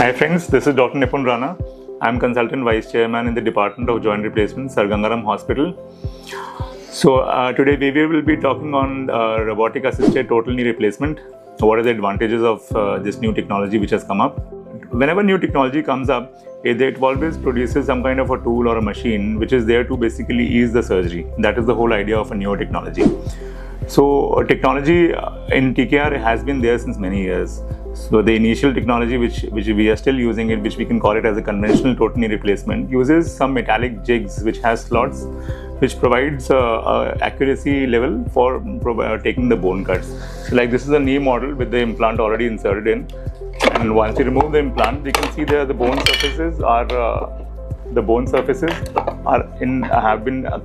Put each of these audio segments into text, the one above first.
Hi friends, this is Dr. Nipun Rana. I am Consultant Vice Chairman in the Department of Joint Replacement, Sir Ganga Ram Hospital. Today we will be talking on robotic-assisted total knee replacement. What are the advantages of this new technology which has come up? Whenever new technology comes up, it always produces some kind of a tool or a machine which is there to basically ease the surgery. That is the whole idea of a new technology. So technology in TKR has been there since many years. So the initial technology which we are still using it, which we can call it as a conventional total knee replacement, uses some metallic jigs which has slots which provides accuracy level for taking the bone cuts. So like this is a knee model with the implant already inserted in, and once you remove the implant, we can see there the bone surfaces are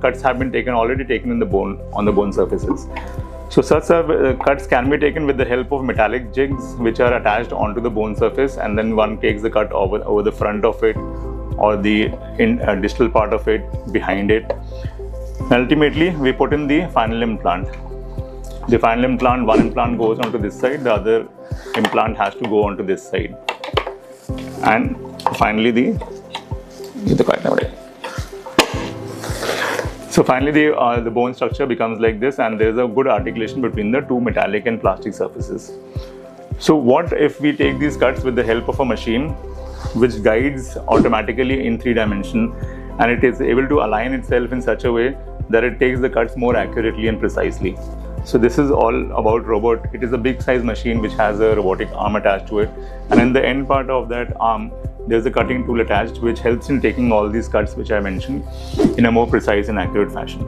cuts have been already taken in the bone on the bone surfaces. So such cuts can be taken with the help of metallic jigs which are attached onto the bone surface, and then one takes the cut over the front of it or the distal part of it, behind it. And ultimately we put in the final implant. The final implant, one implant goes onto this side, the other implant has to go onto this side. And finally the bone structure becomes like this, and there is a good articulation between the two metallic and plastic surfaces. So what if we take these cuts with the help of a machine which guides automatically in 3 dimensions, and it is able to align itself in such a way that it takes the cuts more accurately and precisely. So this is all about robot. It is a big size machine which has a robotic arm attached to it, and in the end part of that arm there's a cutting tool attached which helps in taking all these cuts which I mentioned in a more precise and accurate fashion.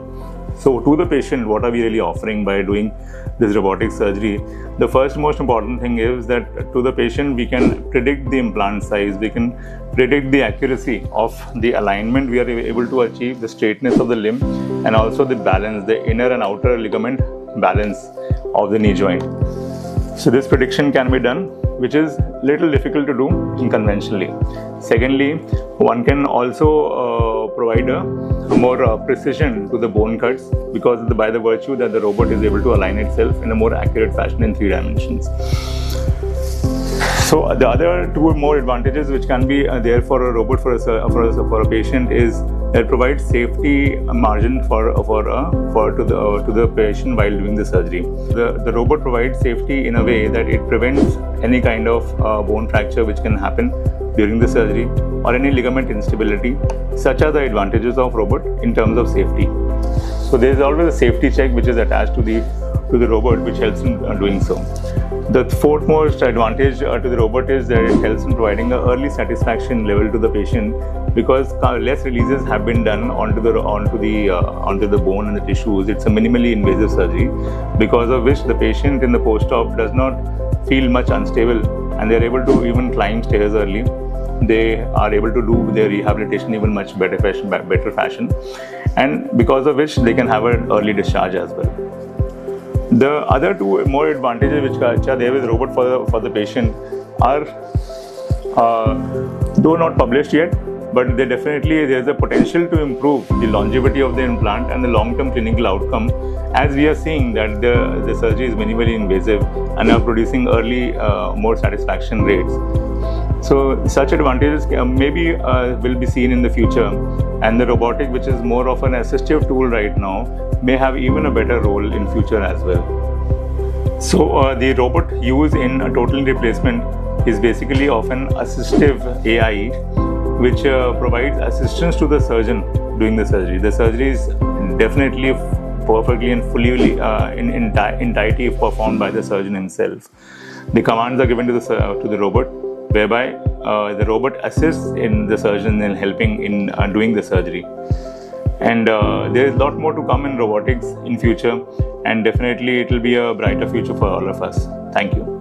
So to the patient, what are we really offering by doing this robotic surgery? The first most important thing is that to the patient we can predict the implant size, we can predict the accuracy of the alignment, we are able to achieve the straightness of the limb, and also the balance, the inner and outer ligament balance of the knee joint. So this prediction can be done, which is little difficult to do conventionally. Secondly, one can also provide a more precision to the bone cuts, because by the virtue that the robot is able to align itself in a more accurate fashion in 3 dimensions. So the other 2 more advantages which can be there for a robot for a patient is that it provides safety margin to the patient while doing the surgery. The robot provides safety in a way that it prevents any kind of bone fracture which can happen during the surgery, or any ligament instability. Such are the advantages of robot in terms of safety. So there is always a safety check which is attached to the robot, which helps in doing so. The 4th most advantage to the robot is that it helps in providing an early satisfaction level to the patient, because less releases have been done onto the bone and the tissues. It's a minimally invasive surgery, because of which the patient in the post-op does not feel much unstable, and they are able to even climb stairs early. They are able to do their rehabilitation even much better fashion, and because of which they can have an early discharge as well. The other 2 more advantages which are there with robot for the patient are though not published yet, but there's a potential to improve the longevity of the implant and the long-term clinical outcome, as we are seeing that the surgery is minimally invasive and are producing early more satisfaction rates. So such advantages maybe will be seen in the future, and the robotic, which is more of an assistive tool right now, may have even a better role in future as well. So the robot used in a total knee replacement is basically of an assistive AI which provides assistance to the surgeon doing the surgery. The surgery is definitely perfectly and fully in entirety performed by the surgeon himself. The commands are given to the robot, whereby the robot assists in the surgeon in helping in doing the surgery. And there is a lot more to come in robotics in future, and definitely it will be a brighter future for all of us. Thank you.